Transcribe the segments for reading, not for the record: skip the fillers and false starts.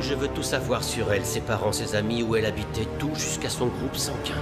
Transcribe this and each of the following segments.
Je veux tout savoir sur elle, ses parents, ses amis, où elle habitait, tout jusqu'à son groupe sanguin.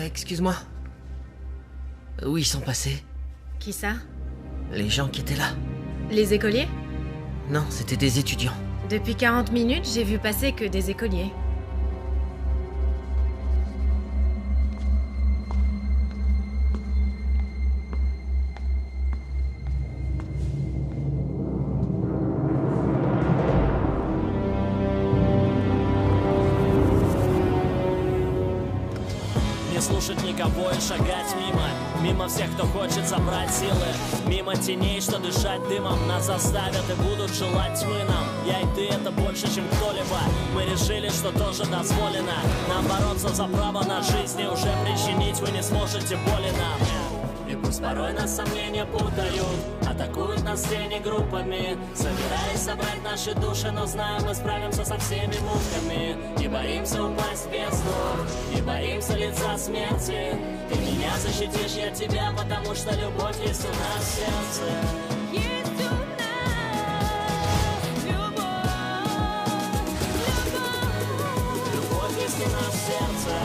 Excuse-moi. Où ils sont passés? Qui ça? Les gens qui étaient là. Les écoliers? Non, c'était des étudiants. Depuis 40 minutes, j'ai vu passer que des écoliers. Не слушать никого и шагать мимо. Мимо всех, кто хочет собрать силы. Мимо теней, что дышать дымом. Нас заставят и будут желать тьмы нам. Я и ты — это больше, чем кто-либо. Мы решили, что тоже дозволено нам бороться за право на жизнь. И уже причинить вы не сможете боли нам. И пусть порой нас сомнения путают, атакуют нас тени группами, собираясь собрать наши души, но знаем, мы справимся со всеми муками. Не боимся упасть в бездну, не боимся лица смерти. Ты меня защитишь, я тебя, потому что любовь есть у нас в сердце. Есть у нас любовь есть у нас в сердце.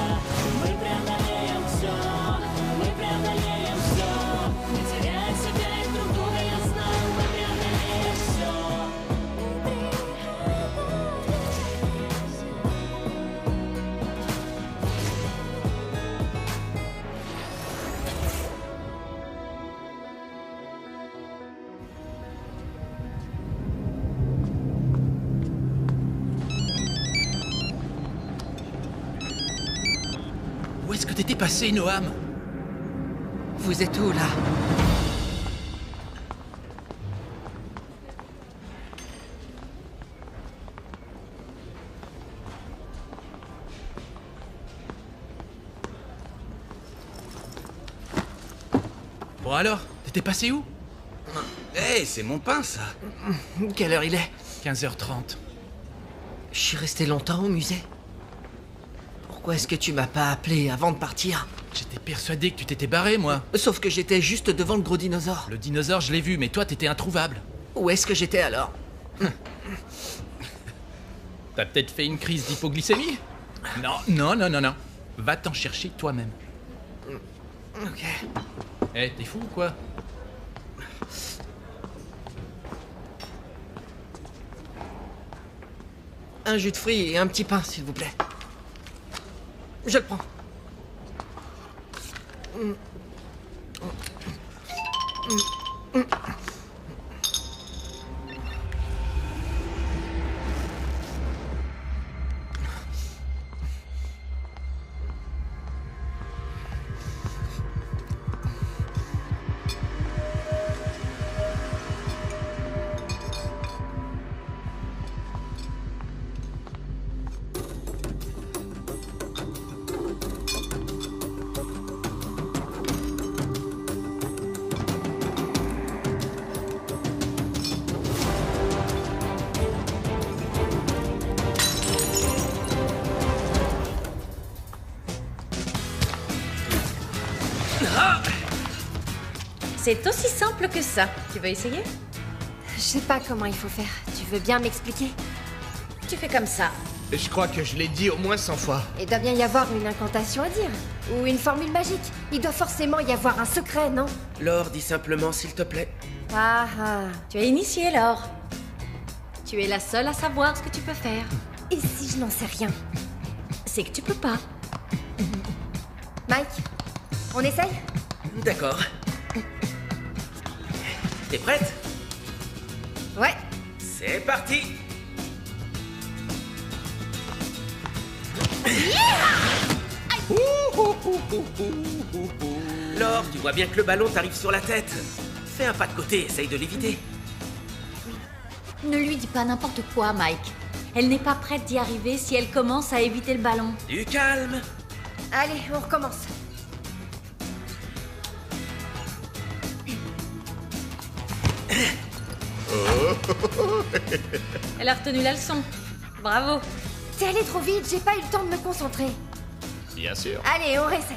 Мы преодолеем все, мы преодолеем все. Не теряя себя и друг друга, я знаю, мы преодолеем все. Où est-ce que t'étais passé, Noam? Vous êtes où, là? Bon alors, t'étais passé où? Hé, c'est mon pain, ça. Quelle heure il est? 15h30. Je suis resté longtemps au musée. Pourquoi est-ce que tu m'as pas appelé avant de partir? J'étais persuadé que tu t'étais barré, moi. Sauf que j'étais juste devant le gros dinosaure. Le dinosaure, je l'ai vu, mais toi, t'étais introuvable. Où est-ce que j'étais alors? T'as peut-être fait une crise d'hypoglycémie? Non, non, non, non, non. Va t'en chercher toi-même. Ok. Eh, t'es fou ou quoi? Un jus de fruits et un petit pain, s'il vous plaît. Je le prends. C'est aussi simple que ça. Tu veux essayer? Je sais pas comment il faut faire. Tu veux bien m'expliquer? Tu fais comme ça. Je crois que je l'ai dit au moins 100 fois. Il doit bien y avoir une incantation à dire. Ou une formule magique. Il doit forcément y avoir un secret, non? Laure, dis simplement s'il te plaît. Ah ah. Tu es initiée, Laure. Tu es la seule à savoir ce que tu peux faire. Et si je n'en sais rien? C'est que tu peux pas. Mike, on essaye? D'accord. T'es prête? Ouais. C'est parti! Laure, tu vois bien que le ballon t'arrive sur la tête. Fais un pas de côté, essaye de l'éviter. Ne lui dis pas n'importe quoi, Mike. Elle n'est pas prête d'y arriver si elle commence à éviter le ballon. Du calme. Allez, on recommence. Elle a retenu la leçon. Bravo. T'es allé trop vite, j'ai pas eu le temps de me concentrer. Bien sûr. Allez, on réessaye.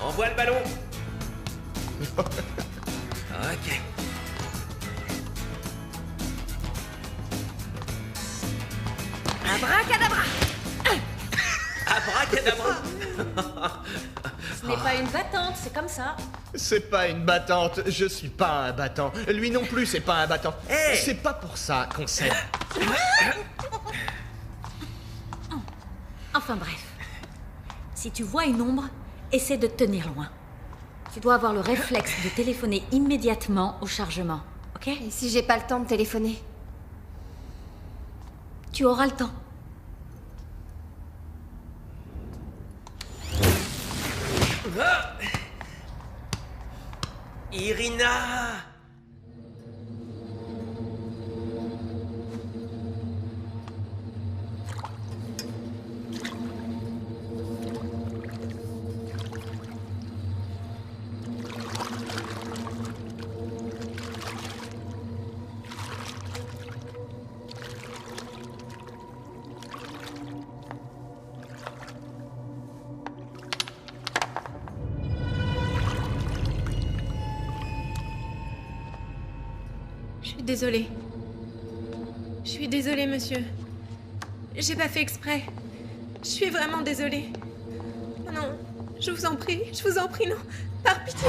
Envoie le ballon. Ok. Abracadabra. Abracadabra. Ce n'est pas une battante, c'est comme ça. C'est pas une battante, je suis pas un battant. Lui non plus, c'est pas un battant. Hey. C'est pas pour ça qu'on s'aime. Enfin bref. Si tu vois une ombre, essaie de te tenir loin. Tu dois avoir le réflexe de téléphoner immédiatement au chargement, ok? Et si j'ai pas le temps de téléphoner? Tu auras le temps. Ah. Irina. Désolée. Je suis désolée, monsieur. J'ai pas fait exprès. Je suis vraiment désolée. Oh non, je vous en prie, non. Par pitié.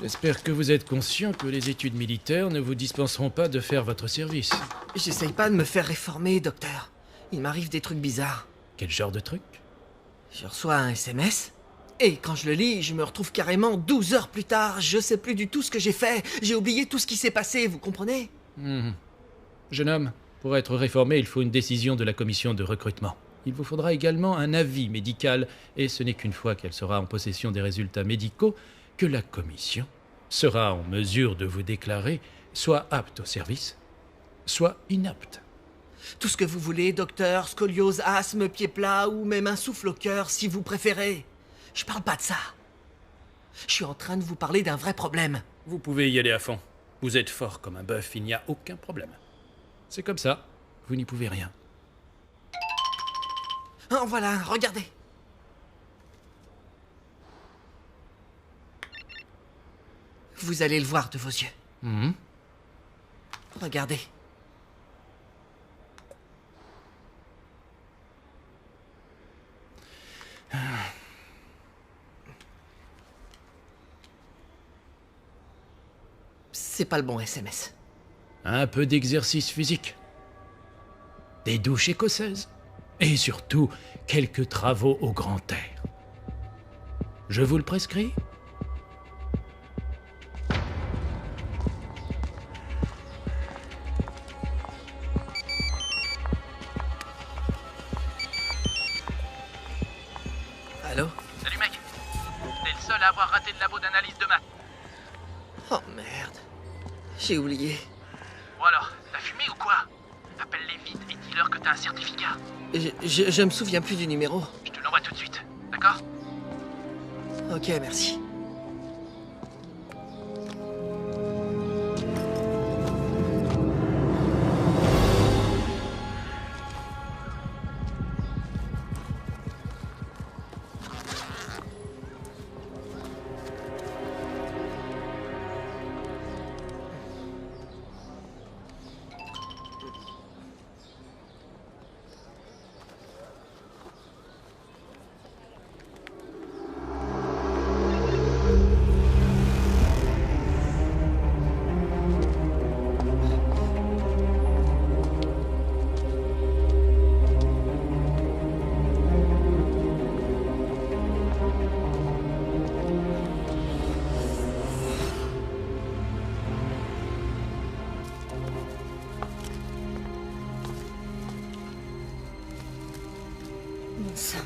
J'espère que vous êtes conscient que les études militaires ne vous dispenseront pas de faire votre service. J'essaye pas de me faire réformer, docteur. Il m'arrive des trucs bizarres. Quel genre de truc? Je reçois un SMS, et quand je le lis, je me retrouve carrément 12 heures plus tard. Je sais plus du tout ce que j'ai fait. J'ai oublié tout ce qui s'est passé, vous comprenez? Jeune homme, pour être réformé, il faut une décision de la commission de recrutement. Il vous faudra également un avis médical, et ce n'est qu'une fois qu'elle sera en possession des résultats médicaux que la commission sera en mesure de vous déclarer soit apte au service, soit inapte. Tout ce que vous voulez, docteur, scoliose, asthme, pied plat ou même un souffle au cœur, si vous préférez. Je parle pas de ça. Je suis en train de vous parler d'un vrai problème. Vous pouvez y aller à fond. Vous êtes fort comme un bœuf, il n'y a aucun problème. C'est comme ça, vous n'y pouvez rien. Oh, voilà, regardez. Vous allez le voir de vos yeux. Regardez. C'est pas le bon SMS. Un peu d'exercice physique. Des douches écossaises. Et surtout, quelques travaux au grand air. Je vous le prescris ? Allô? Salut mec. T'es le seul à avoir raté le labo d'analyse de masse. J'ai oublié. Bon alors, t'as fumé ou quoi? Appelle-les vite et dis-leur que t'as un certificat. Je me souviens plus du numéro. Je te l'envoie tout de suite, d'accord? Ok, merci. Mon sang.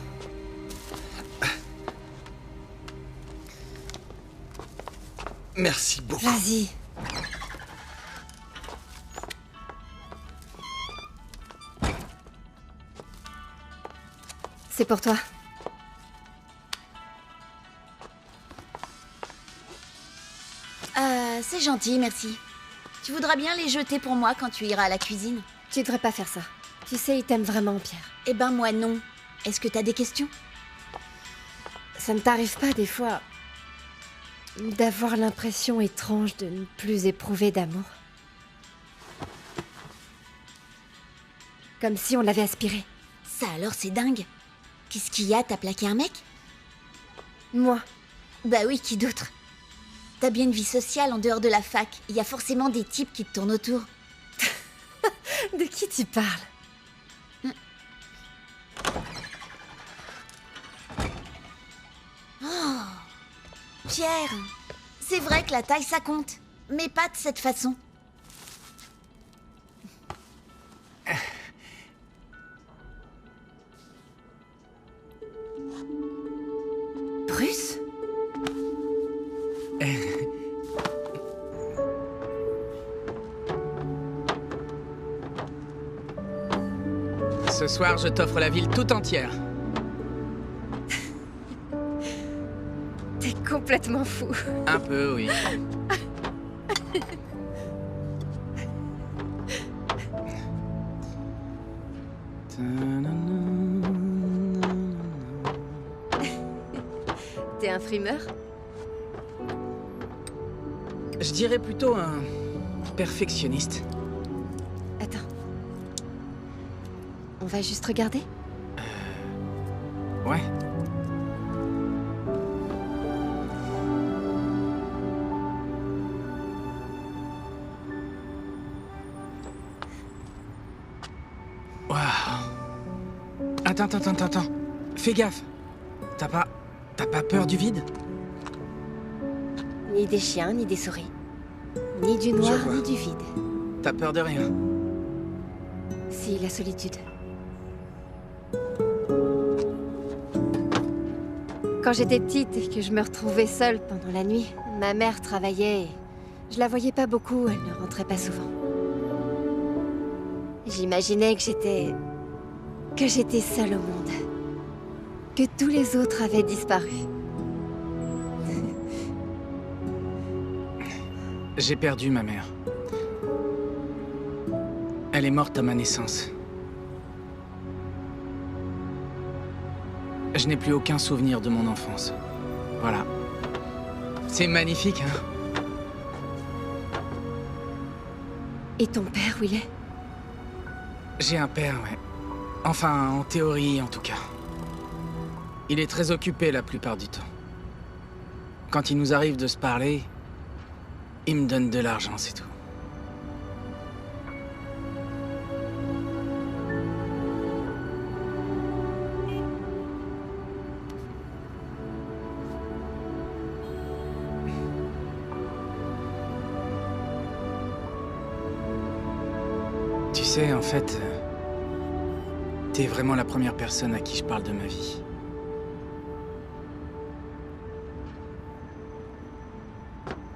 Merci beaucoup. Vas-y. C'est pour toi. C'est gentil, merci. Tu voudras bien les jeter pour moi quand tu iras à la cuisine? Tu devrais pas faire ça. Tu sais, il t'aime vraiment, Pierre. Eh ben moi non. Est-ce que t'as des questions? Ça ne t'arrive pas des fois d'avoir l'impression étrange de ne plus éprouver d'amour? Comme si on l'avait aspiré. Ça alors c'est dingue. Qu'est-ce qu'il y a? T'as plaqué un mec? Moi. Bah oui, qui d'autre? T'as bien une vie sociale en dehors de la fac. Il y a forcément des types qui te tournent autour. De qui tu parles? Oh, Pierre, c'est vrai que la taille ça compte, mais pas de cette façon. Bruce? Ce soir, je t'offre la ville tout entière. T'es complètement fou. Un peu, oui. T'es un frimeur? Je dirais plutôt un perfectionniste. Attends. On va juste regarder? Ouais. Waouh. Attends. Fais gaffe. T'as pas peur du vide? Ni des chiens, ni des souris. Ni du noir, ni du vide. T'as peur de rien? Si, la solitude. Quand j'étais petite et que je me retrouvais seule pendant la nuit, ma mère travaillait et je la voyais pas beaucoup, elle ne rentrait pas souvent. J'imaginais que j'étais seule au monde. Que tous les autres avaient disparu. J'ai perdu ma mère. Elle est morte à ma naissance. Je n'ai plus aucun souvenir de mon enfance. Voilà. C'est magnifique, hein? Et ton père, où il est? J'ai un père, ouais. Enfin, en théorie, en tout cas. Il est très occupé la plupart du temps. Quand il nous arrive de se parler, il me donne de l'argent, c'est tout. Tu sais, en fait, t'es vraiment la première personne à qui je parle de ma vie.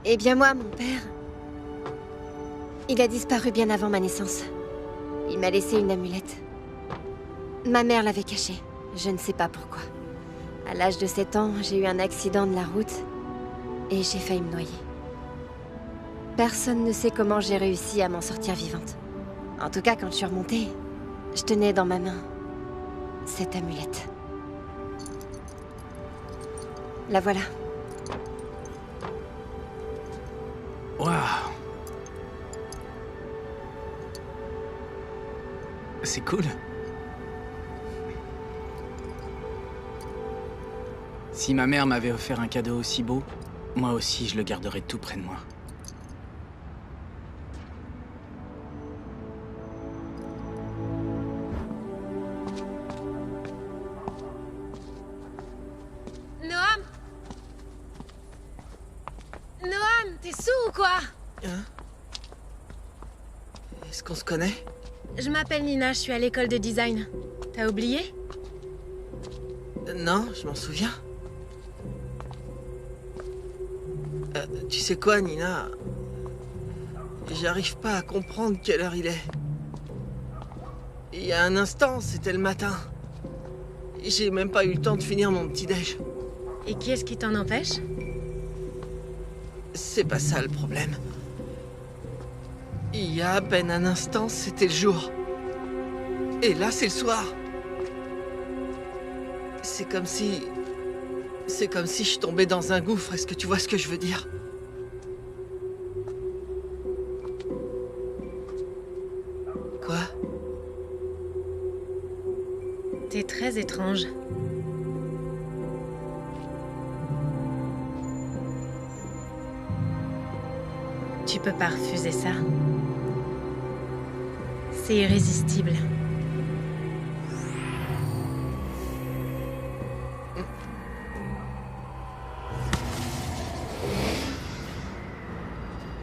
Eh bien moi, mon père, Il a disparu bien avant ma naissance. Il m'a laissé une amulette. Ma mère l'avait cachée. Je ne sais pas pourquoi. À l'âge de 7 ans, j'ai eu un accident de la route et j'ai failli me noyer. Personne ne sait comment j'ai réussi à m'en sortir vivante. En tout cas, quand je suis remontée, je tenais dans ma main cette amulette. La voilà. Waouh. C'est cool. Si ma mère m'avait offert un cadeau aussi beau, moi aussi je le garderais tout près de moi. Noam! Noam, t'es sourd ou quoi? Hein? Est-ce qu'on se connaît? Je m'appelle Nina, je suis à l'école de design. T'as oublié? Non, je m'en souviens. Tu sais quoi, Nina? J'arrive pas à comprendre quelle heure il est. Il y a un instant, c'était le matin. J'ai même pas eu le temps de finir mon petit-déj. Et qui est-ce qui t'en empêche? C'est pas ça le problème. Il y a à peine un instant, c'était le jour. Et là, c'est le soir. C'est comme si je tombais dans un gouffre. Est-ce que tu vois ce que je veux dire? Quoi? T'es très étrange. Tu peux pas refuser ça. C'est irrésistible.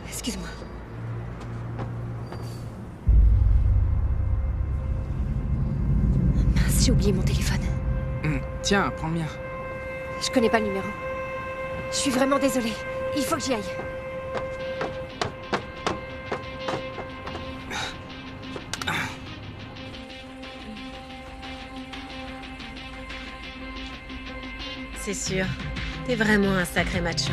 Excuse-moi. Mince, j'ai oublié mon téléphone. Tiens, prends le mien. Je connais pas le numéro. Je suis vraiment désolée. Il faut que j'y aille. C'est sûr. T'es vraiment un sacré macho.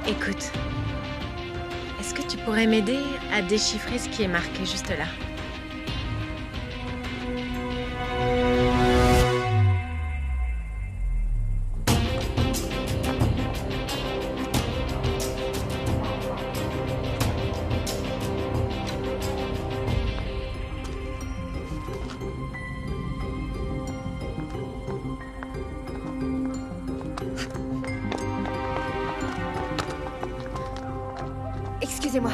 Écoute, est-ce que tu pourrais m'aider à déchiffrer ce qui est marqué juste là? Excusez-moi.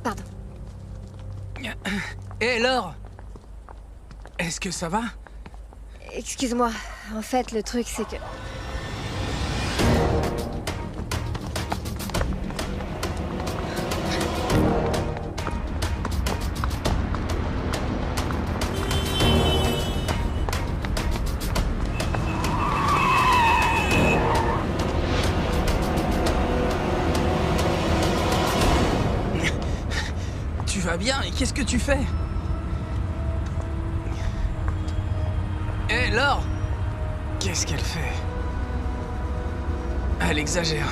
Pardon. Hé, Laure! Est-ce que ça va? Excuse-moi. En fait, le truc, c'est que... Tu vas bien? Et qu'est-ce que tu fais? Hé, Laure! Qu'est-ce qu'elle fait? Elle exagère.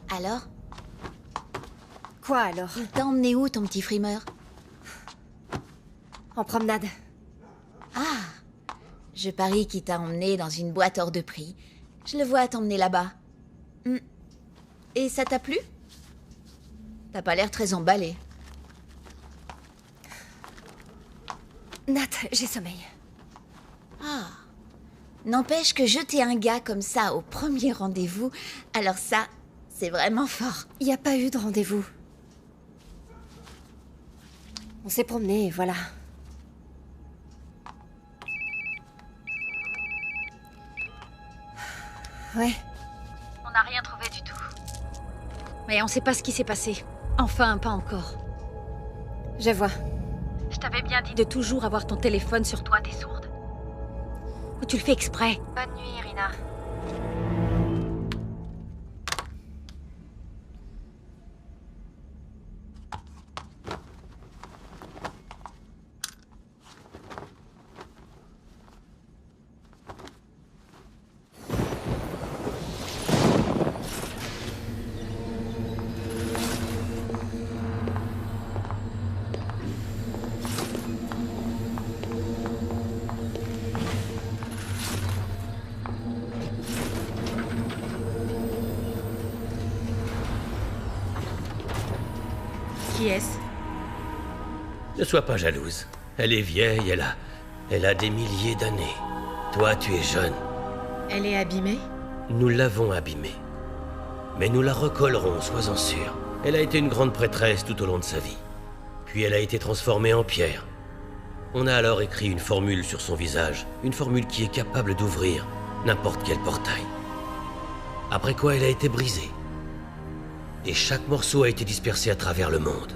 Alors? Quoi alors? Il t'a emmené où, ton petit frimeur? En promenade. Ah! Je parie qu'il t'a emmené dans une boîte hors de prix. Je le vois t'emmener là-bas. Et ça t'a plu? T'as pas l'air très emballé. Nat, j'ai sommeil. Ah. N'empêche que jeter un gars comme ça au premier rendez-vous, alors ça, c'est vraiment fort. Il n'y a pas eu de rendez-vous. On s'est promené, voilà. Ouais. On n'a rien trouvé du tout. Mais on sait pas ce qui s'est passé. Enfin, pas encore. Je vois. Je t'avais bien dit de toujours avoir ton téléphone sur toi, t'es sourde. Ou tu le fais exprès. Bonne nuit, Irina. Qui est-ce? Ne sois pas jalouse. Elle est vieille, elle a des milliers d'années. Toi, tu es jeune. Elle est abîmée? Nous l'avons abîmée. Mais nous la recollerons, sois-en sûr. Elle a été une grande prêtresse tout au long de sa vie. Puis elle a été transformée en pierre. On a alors écrit une formule sur son visage. Une formule qui est capable d'ouvrir n'importe quel portail. Après quoi, elle a été brisée. Et chaque morceau a été dispersé à travers le monde.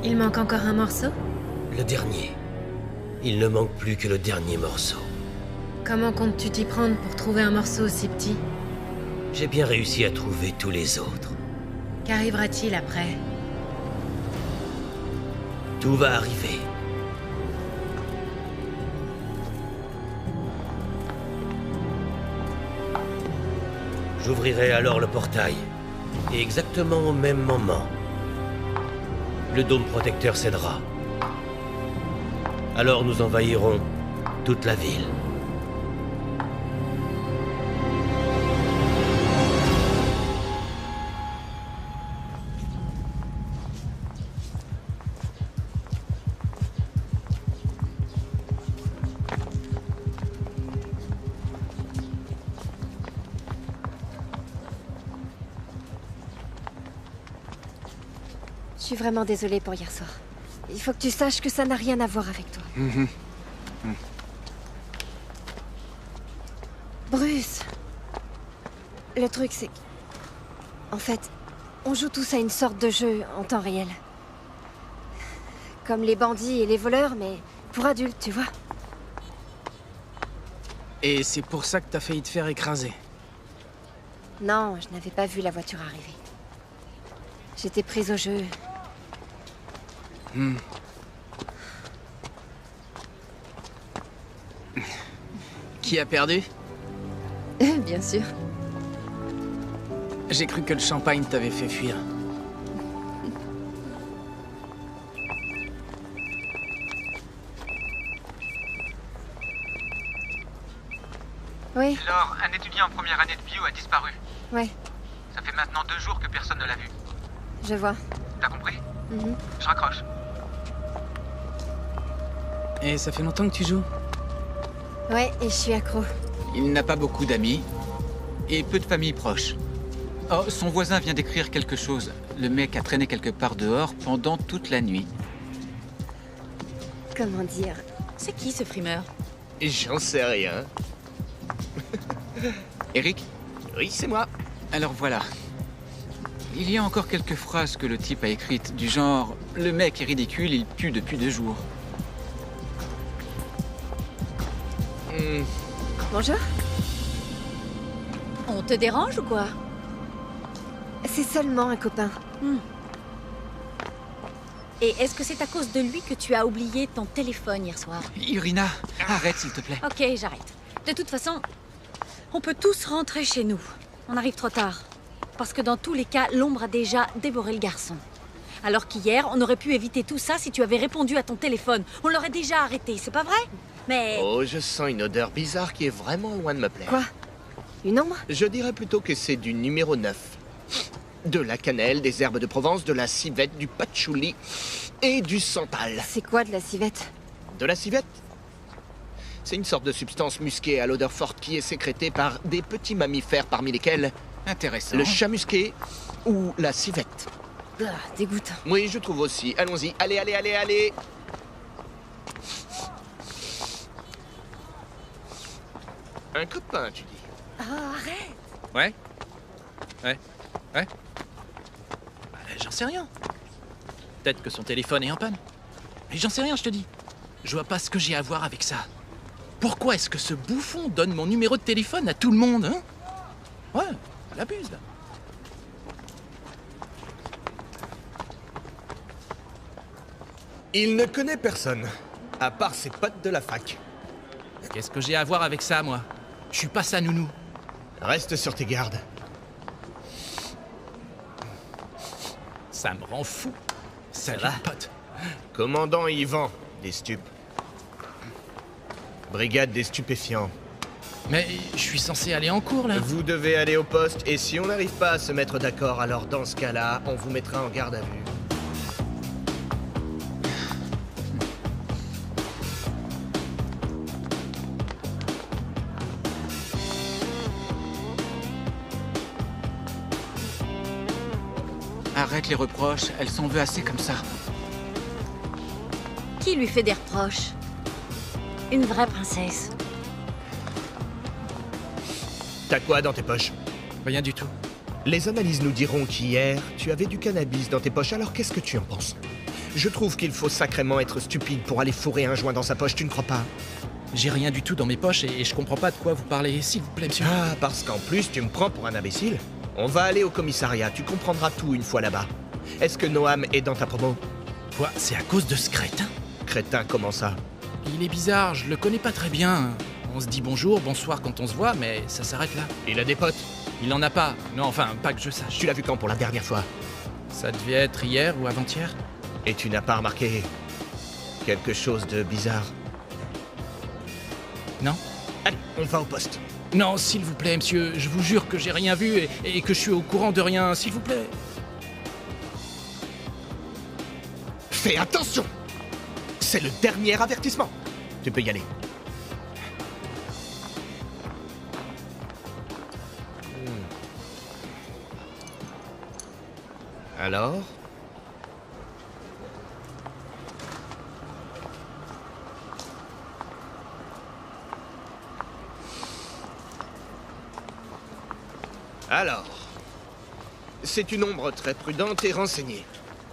Il manque encore un morceau? Le dernier. Il ne manque plus que le dernier morceau. Comment comptes-tu t'y prendre pour trouver un morceau aussi petit? J'ai bien réussi à trouver tous les autres. Qu'arrivera-t-il après? Tout va arriver. J'ouvrirai alors le portail. Et exactement au même moment, le dôme protecteur cédera. Alors nous envahirons toute la ville. Je suis vraiment désolée pour hier soir. Il faut que tu saches que ça n'a rien à voir avec toi. Bruce! Le truc, c'est... En fait, on joue tous à une sorte de jeu en temps réel. Comme les bandits et les voleurs, mais pour adultes, tu vois. Et c'est pour ça que t'as failli te faire écraser. Non, je n'avais pas vu la voiture arriver. J'étais prise au jeu. Qui a perdu? Bien sûr. J'ai cru que le champagne t'avait fait fuir. Oui. Alors, un étudiant en première année de bio a disparu. Ouais, Ça fait maintenant 2 jours que personne ne l'a vu. je vois. T'as compris? Mhm. Je raccroche. Et ça fait longtemps que tu joues? Ouais, et je suis accro. Il n'a pas beaucoup d'amis et peu de familles proches. Oh, son voisin vient d'écrire quelque chose. Le mec a traîné quelque part dehors pendant toute la nuit. Comment dire? C'est qui ce frimeur? J'en sais rien. Eric? Oui, c'est moi. Alors voilà. Il y a encore quelques phrases que le type a écrites, du genre « Le mec est ridicule, il pue depuis 2 jours ». Bonjour? On te dérange ou quoi? C'est seulement un copain. Et est-ce que c'est à cause de lui que tu as oublié ton téléphone hier soir? Irina, arrête s'il te plaît. Ok, j'arrête. De toute façon, on peut tous rentrer chez nous. On arrive trop tard. Parce que dans tous les cas, l'ombre a déjà dévoré le garçon. Alors qu'hier, on aurait pu éviter tout ça si tu avais répondu à ton téléphone. On l'aurait déjà arrêté, c'est pas vrai? Mais... Oh, je sens une odeur bizarre qui est vraiment loin de me plaire. Quoi? Une ombre? Je dirais plutôt que c'est du numéro 9. De la cannelle, des herbes de Provence, de la civette, du patchouli et du santal. C'est quoi de la civette? De la civette? C'est une sorte de substance musquée à l'odeur forte qui est sécrétée par des petits mammifères parmi lesquels Intéressant. le chat musqué ou la civette. Ah, dégoûtant. Oui, je trouve aussi. Allons-y. Allez, allez, allez, allez. Un copain, tu dis? Oh, arrête! Ouais? Ouais? Ouais? Bah, j'en sais rien. Peut-être que son téléphone est en panne. Mais j'en sais rien, je te dis. Je vois pas ce que j'ai à voir avec ça. Pourquoi est-ce que ce bouffon donne mon numéro de téléphone à tout le monde, hein? Ouais, elle abuse, là. Il ne connaît personne, à part ses potes de la fac. Qu'est-ce que j'ai à voir avec ça, moi? Je suis pas sa nounou. Reste sur tes gardes. Ça me rend fou. Salut, pote. Commandant Yvan, des stupes. Brigade des stupéfiants. Mais je suis censé aller en cours, là. Vous devez aller au poste, et si on n'arrive pas à se mettre d'accord, alors dans ce cas-là, on vous mettra en garde à vue. Arrête les reproches, elle s'en veut assez comme ça. Qui lui fait des reproches? Une vraie princesse. T'as quoi dans tes poches? Rien du tout. Les analyses nous diront qu'hier, tu avais du cannabis dans tes poches, alors qu'est-ce que tu en penses? Je trouve qu'il faut sacrément être stupide pour aller fourrer un joint dans sa poche, tu ne crois pas? J'ai rien du tout dans mes poches et je comprends pas de quoi vous parlez, s'il vous plaît, monsieur. Ah, parce qu'en plus, tu me prends pour un imbécile? On va aller au commissariat, tu comprendras tout une fois là-bas. Est-ce que Noam est dans ta promo? Quoi? C'est à cause de ce crétin? Crétin, comment ça? Il est bizarre, je le connais pas très bien. On se dit bonjour, bonsoir quand on se voit, mais ça s'arrête là. Il a des potes? Il en a pas. Non, enfin, pas que je sache. Tu l'as vu quand pour la dernière fois? Ça devait être hier ou avant-hier. Et tu n'as pas remarqué quelque chose de bizarre? Non. Allez, on va au poste. Non, s'il vous plaît, monsieur, je vous jure que j'ai rien vu et que je suis au courant de rien, s'il vous plaît. Fais attention! C'est le dernier avertissement. Tu peux y aller. Alors? Alors, c'est une ombre très prudente et renseignée.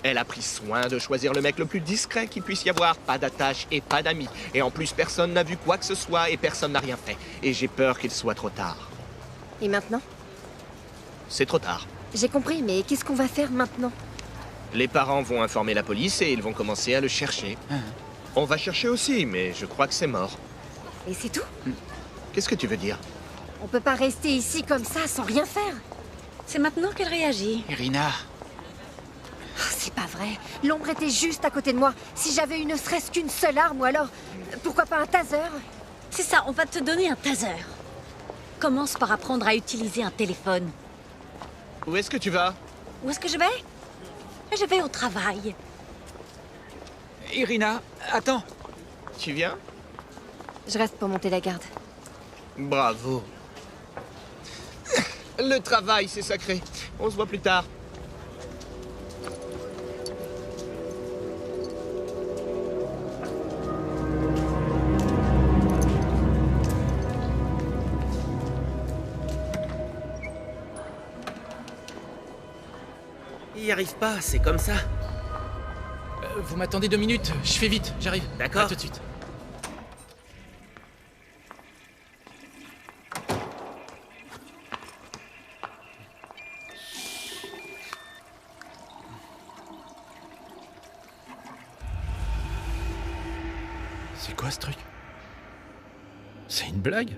Elle a pris soin de choisir le mec le plus discret qu'il puisse y avoir. Pas d'attache et pas d'amis. Et en plus, personne n'a vu quoi que ce soit et personne n'a rien fait. Et j'ai peur qu'il soit trop tard. Et maintenant? C'est trop tard. J'ai compris, mais qu'est-ce qu'on va faire maintenant? Les parents vont informer la police et ils vont commencer à le chercher. On va chercher aussi, mais je crois que c'est mort. Et c'est tout? Qu'est-ce que tu veux dire? On peut pas rester ici comme ça sans rien faire. C'est maintenant qu'elle réagit. Irina. Oh, c'est pas vrai. L'ombre était juste à côté de moi. Si j'avais eu ne serait-ce qu'une seule arme, ou alors... pourquoi pas un taser? C'est ça, on va te donner un taser. Commence par apprendre à utiliser un téléphone. Où est-ce que tu vas? Où est-ce que je vais? Je vais au travail. Irina, attends. Tu viens? Je reste pour monter la garde. Bravo. Le travail, c'est sacré. On se voit plus tard. Il y arrive pas, c'est comme ça. Vous m'attendez 2 minutes, je fais vite, j'arrive. D'accord. À tout de suite. C'est quoi ce truc? C'est une blague?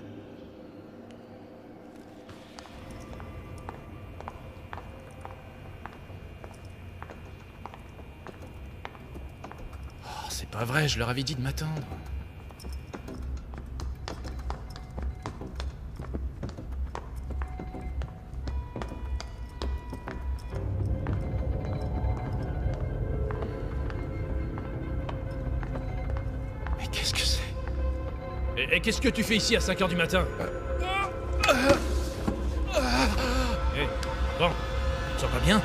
pas vrai, je leur avais dit de m'attendre. Mais qu'est-ce que c'est? Et qu'est-ce que tu fais ici à 5h du matin? Hé, bon, tu te sens pas bien?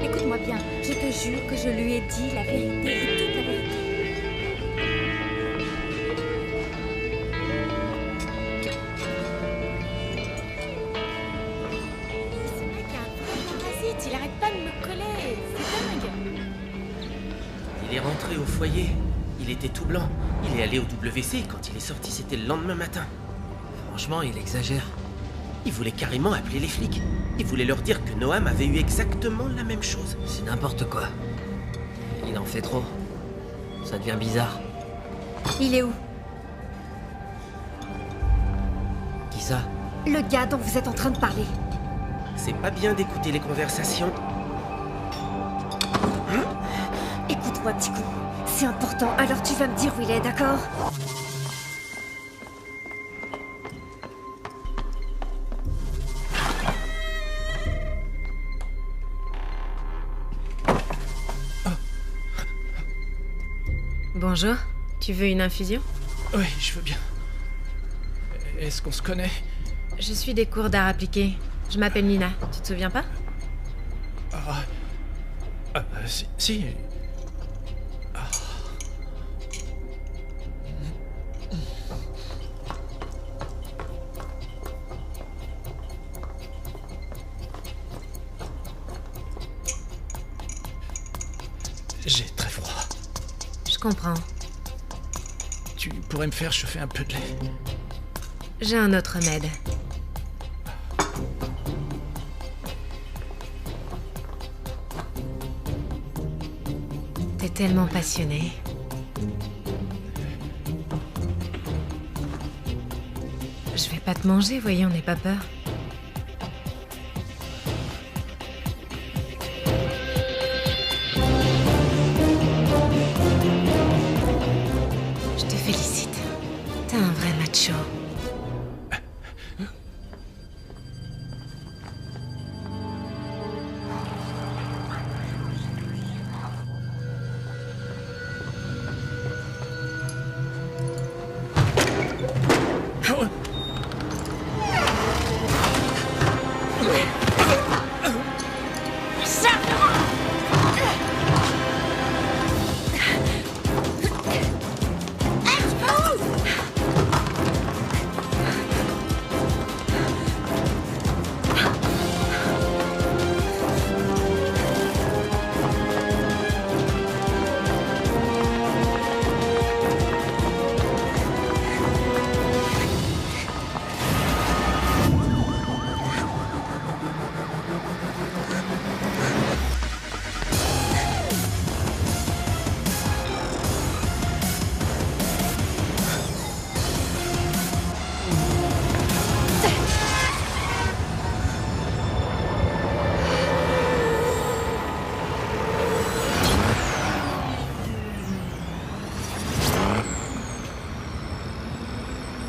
Écoute-moi bien, je te jure que je lui ai dit la vérité et toute la vérité. Ce mec est un vrai parasite, il arrête pas de me coller, c'est dingue. Il est rentré au foyer. Il était tout blanc. Il est allé au WC. Quand il est sorti, c'était le lendemain matin. Franchement, il exagère. Il voulait carrément appeler les flics. Il voulait leur dire que Noam avait eu exactement la même chose. C'est n'importe quoi. Il en fait trop. Ça devient bizarre. Il est où? Qui ça? Le gars dont vous êtes en train de parler. C'est pas bien d'écouter les conversations. Écoute-moi, petit coup. C'est important, alors tu vas me dire où il est, d'accord? Bonjour, tu veux une infusion? Oui, je veux bien. Est-ce qu'on se connaît? Je suis des cours d'art appliqué. Je m'appelle Nina, tu te souviens pas? Si. J'ai très froid. Je comprends. Tu pourrais me faire chauffer un peu de lait? J'ai un autre remède. T'es tellement passionné. Je vais pas te manger, voyons, n'aie pas peur. Je te félicite. T'es un vrai macho.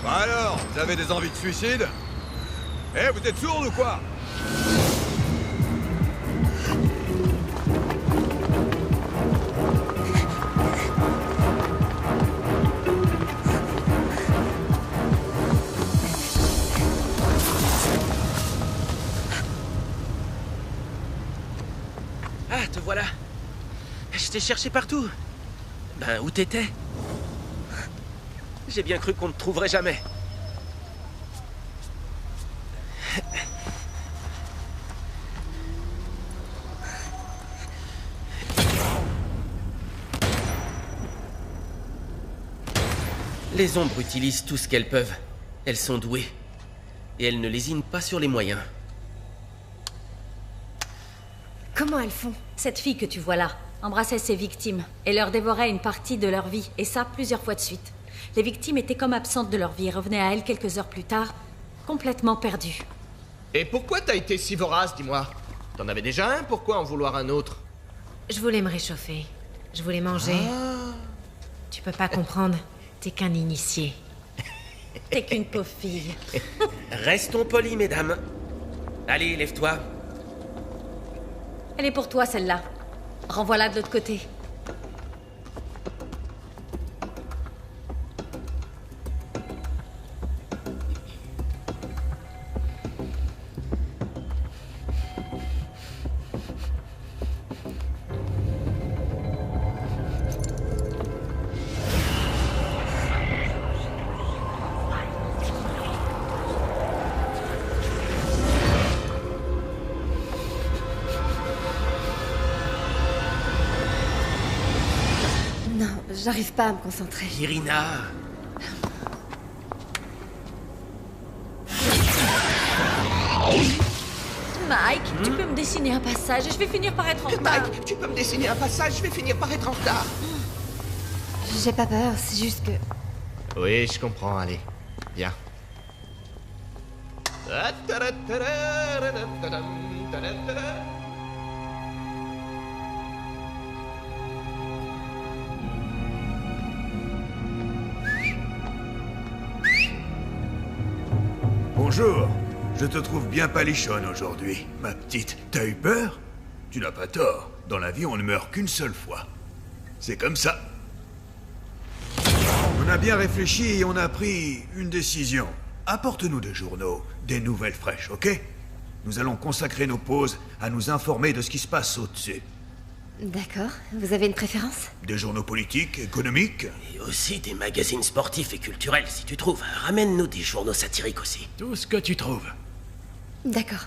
Alors, vous avez des envies de suicide? Eh, vous êtes sourds ou quoi? Ah, te voilà. Je t'ai cherché partout. Ben, où t'étais? J'ai bien cru qu'on ne te trouverait jamais. Les ombres utilisent tout ce qu'elles peuvent. Elles sont douées. Et elles ne lésinent pas sur les moyens. Comment elles font? Cette fille que tu vois là embrassait ses victimes et leur dévorait une partie de leur vie, et ça plusieurs fois de suite. Les victimes étaient comme absentes de leur vie et revenaient à elle quelques heures plus tard, complètement perdues. Et pourquoi t'as été si vorace, dis-moi? T'en avais déjà un, pourquoi en vouloir un autre? Je voulais me réchauffer. Je voulais manger. Tu peux pas comprendre. T'es qu'un initié. T'es qu'une pauvre fille. Restons polis, mesdames. Allez, lève-toi. Elle est pour toi, celle-là. Renvoie-la de l'autre côté. J'arrive pas à me concentrer. Irina. Mike, tu peux me dessiner un passage et je vais finir par être en retard. Mike, tu peux me dessiner un passage, je vais finir par être en retard. J'ai pas peur, c'est juste que... Oui, je comprends, allez. Viens. Bonjour. Je te trouve bien palichonne aujourd'hui, ma petite. T'as eu peur? Tu n'as pas tort. Dans la vie, on ne meurt qu'une seule fois. C'est comme ça. On a bien réfléchi et on a pris une décision. Apporte-nous des journaux, des nouvelles fraîches, ok? Nous allons consacrer nos pauses à nous informer de ce qui se passe au-dessus. D'accord. Vous avez une préférence? Des journaux politiques, économiques. Et aussi des magazines sportifs et culturels, si tu trouves. Ramène-nous des journaux satiriques aussi. Tout ce que tu trouves. D'accord.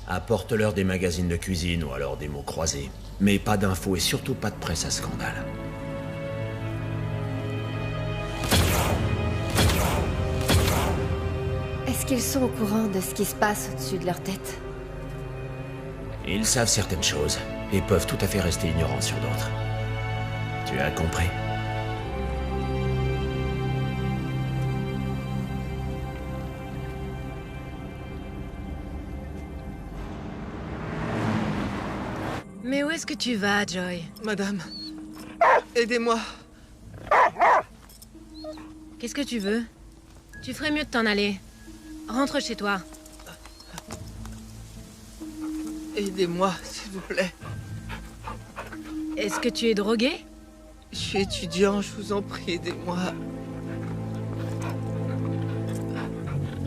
Apporte-leur des magazines de cuisine ou alors des mots croisés. Mais pas d'infos et surtout pas de presse à scandale. Est-ce qu'ils sont au courant de ce qui se passe au-dessus de leur tête? Ils savent certaines choses et peuvent tout à fait rester ignorants sur d'autres. Tu as compris? Mais où est-ce que tu vas, Joy? Madame, aidez-moi. Qu'est-ce que tu veux? Tu ferais mieux de t'en aller. Rentre chez toi. Aidez-moi, s'il vous plaît. Est-ce que tu es drogué? Je suis étudiant, je vous en prie, aidez-moi.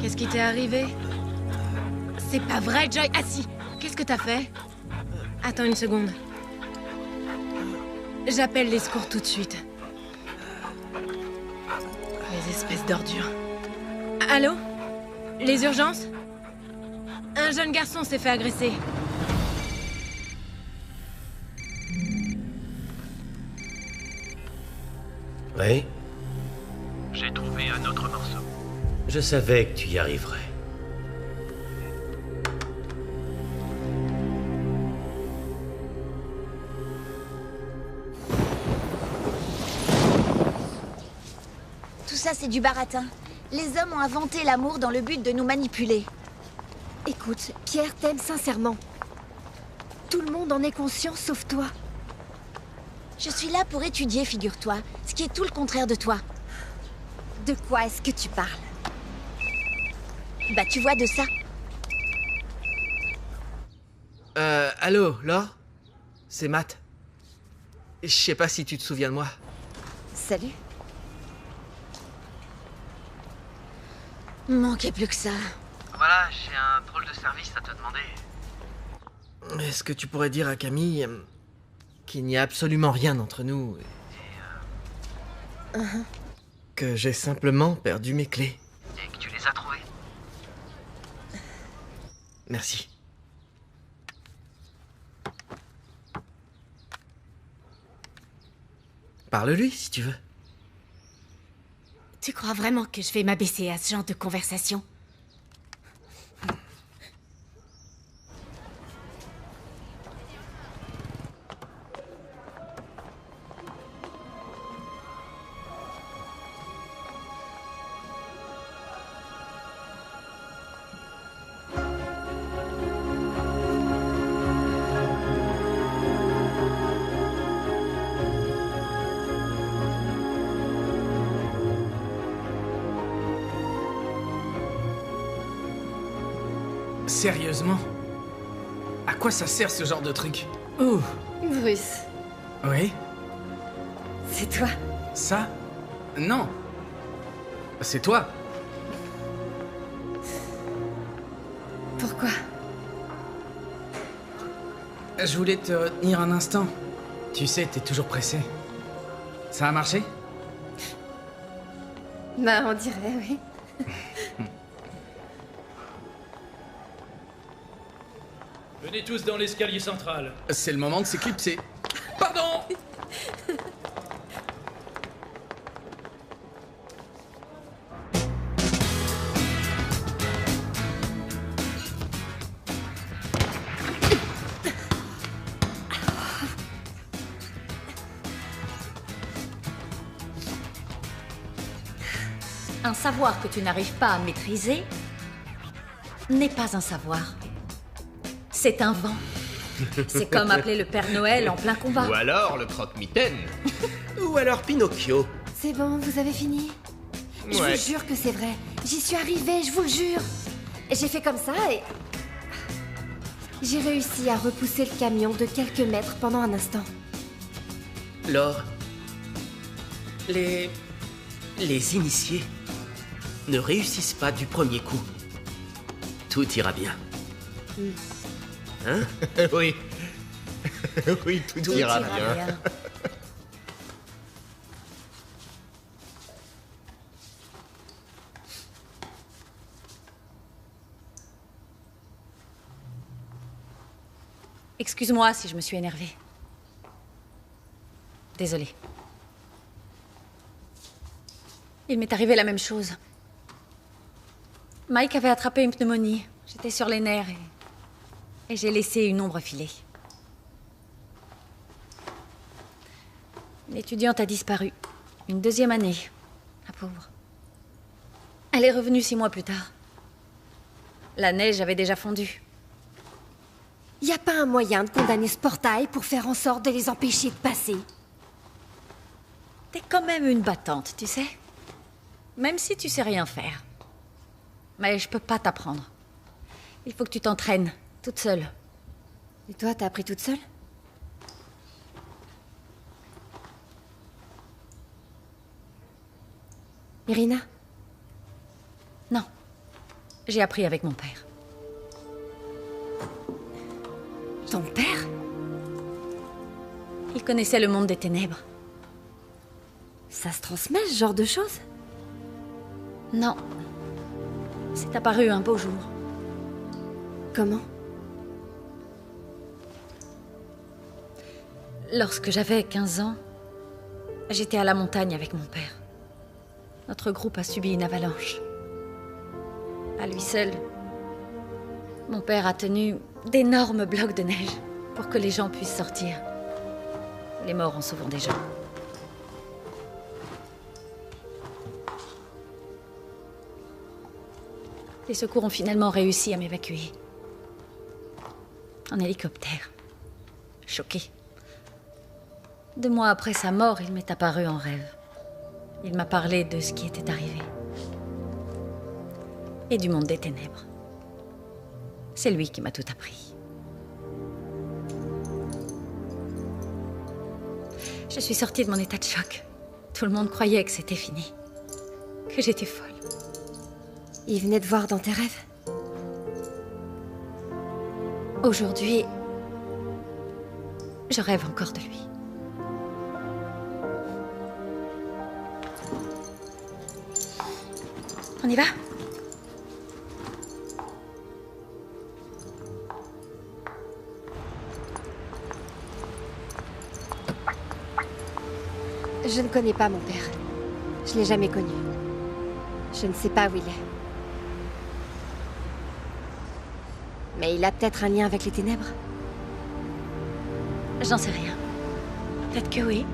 Qu'est-ce qui t'est arrivé? C'est pas vrai, Joy! Assis! Qu'est-ce que t'as fait? Attends une seconde. J'appelle les secours tout de suite. Les espèces d'ordures. Allô? Les urgences? Un jeune garçon s'est fait agresser. Oui? J'ai trouvé un autre morceau. Je savais que tu y arriverais. Tout ça, c'est du baratin. Les hommes ont inventé l'amour dans le but de nous manipuler. Écoute, Pierre t'aime sincèrement. Tout le monde en est conscient, sauf toi. Je suis là pour étudier, figure-toi, ce qui est tout le contraire de toi. De quoi est-ce que tu parles? Bah, tu vois de ça. Allô, Laure? C'est Matt. Je sais pas si tu te souviens de moi. Salut. Manquait plus que ça. Voilà, j'ai un drôle de service à te demander. Est-ce que tu pourrais dire à Camille qu'il n'y a absolument rien entre nous Uh-huh. que j'ai simplement perdu mes clés? et que tu les as trouvés. Merci. Parle-lui, si tu veux. Tu crois vraiment que je vais m'abaisser à ce genre de conversation? Sérieusement? À quoi ça sert ce genre de truc? Ouh. Bruce, Oui? c'est toi? Ça? Non. C'est toi. Pourquoi? Je voulais te retenir un instant. Tu sais, t'es toujours pressé. Ça a marché? Bah, on dirait, oui. Venez tous dans l'escalier central. C'est le moment de s'éclipser. Pardon! Un savoir que tu n'arrives pas à maîtriser n'est pas un savoir. C'est un vent. C'est comme appeler le Père Noël en plein combat. Ou alors le croque-mitaine. Ou alors Pinocchio. C'est bon, vous avez fini? Je Ouais. vous jure que c'est vrai. J'y suis arrivée, je vous le jure. J'ai fait comme ça et... j'ai réussi à repousser le camion de quelques mètres pendant un instant. Laure, les initiés ne réussissent pas du premier coup. Tout ira bien. Hein? Oui. Oui, tout ira bien. Excuse-moi si je me suis énervée. Désolée. Il m'est arrivé la même chose. Mike avait attrapé une pneumonie. J'étais sur les nerfs et j'ai laissé une ombre filer. L'étudiante a disparu. Une deuxième année. La pauvre. Elle est revenue 6 mois plus tard. La neige avait déjà fondu. Y a pas un moyen de condamner ce portail pour faire en sorte de les empêcher de passer? T'es quand même une battante, tu sais. Même si tu sais rien faire. Mais je peux pas t'apprendre. Il faut que tu t'entraînes, toute seule. Et toi, t'as appris toute seule? Irina? Non. J'ai appris avec mon père. Ton père? Il connaissait le monde des ténèbres. Ça se transmet, ce genre de choses? Non. C'est apparu un beau jour. Comment? Lorsque j'avais 15 ans, j'étais à la montagne avec mon père. Notre groupe a subi une avalanche. À lui seul, mon père a tenu d'énormes blocs de neige pour que les gens puissent sortir. Les morts en sauvant des gens. Les secours ont finalement réussi à m'évacuer. En hélicoptère. Choqué. 2 mois après sa mort, il m'est apparu en rêve. Il m'a parlé de ce qui était arrivé. Et du monde des ténèbres. C'est lui qui m'a tout appris. Je suis sortie de mon état de choc. Tout le monde croyait que c'était fini. Que j'étais folle. Il venait te voir dans tes rêves? Aujourd'hui, je rêve encore de lui. On y va ? Je ne connais pas mon père. Je l'ai jamais connu. Je ne sais pas où il est. Mais il a peut-être un lien avec les ténèbres. J'en sais rien. Peut-être que oui.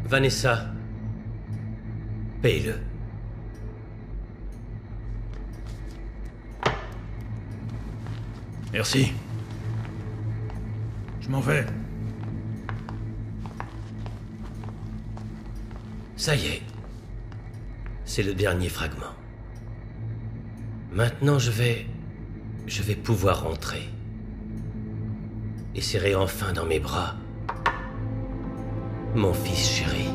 Vanessa, paye-le. Merci. Je m'en vais. Ça y est. C'est le dernier fragment. Maintenant, je vais pouvoir rentrer. Et serrer enfin dans mes bras mon fils chéri.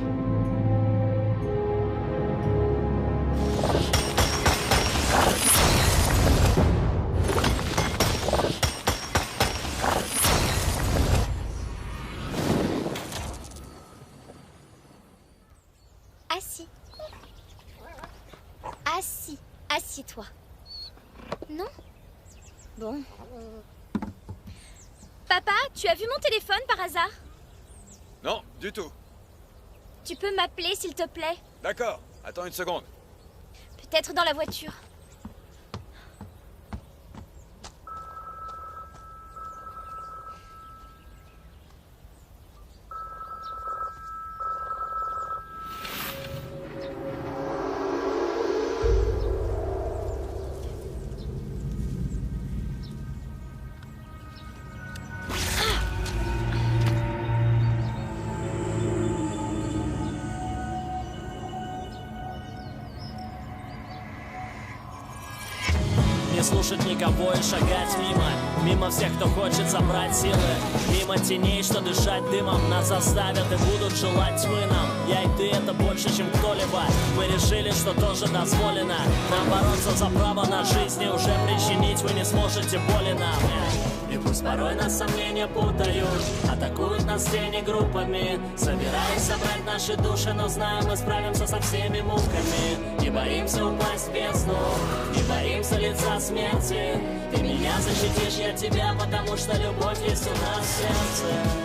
Assis. Assis. Assis-toi. Non? Bon. Papa, tu as vu mon téléphone par hasard? Non, du tout. Tu peux m'appeler, s'il te plaît? D'accord, attends une seconde. Peut-être dans la voiture. Не слушать никого и шагать мимо. Мимо всех, кто хочет собрать силы. Мимо теней, что дышать дымом нас заставят и будут желать тьмы нам. Я и ты — это больше, чем кто-либо. Мы решили, что тоже дозволено нам бороться за право на жизнь, и уже причинить вы не сможете боли нам. И пусть порой нас сомнения путают, атакуют нас тени группами, собираясь собрать наши души, но знаем, мы справимся со всеми муками. Не боимся упасть в бездну, не боимся лица смерти. Ты меня защитишь, я тебя, потому что любовь есть у нас в сердце.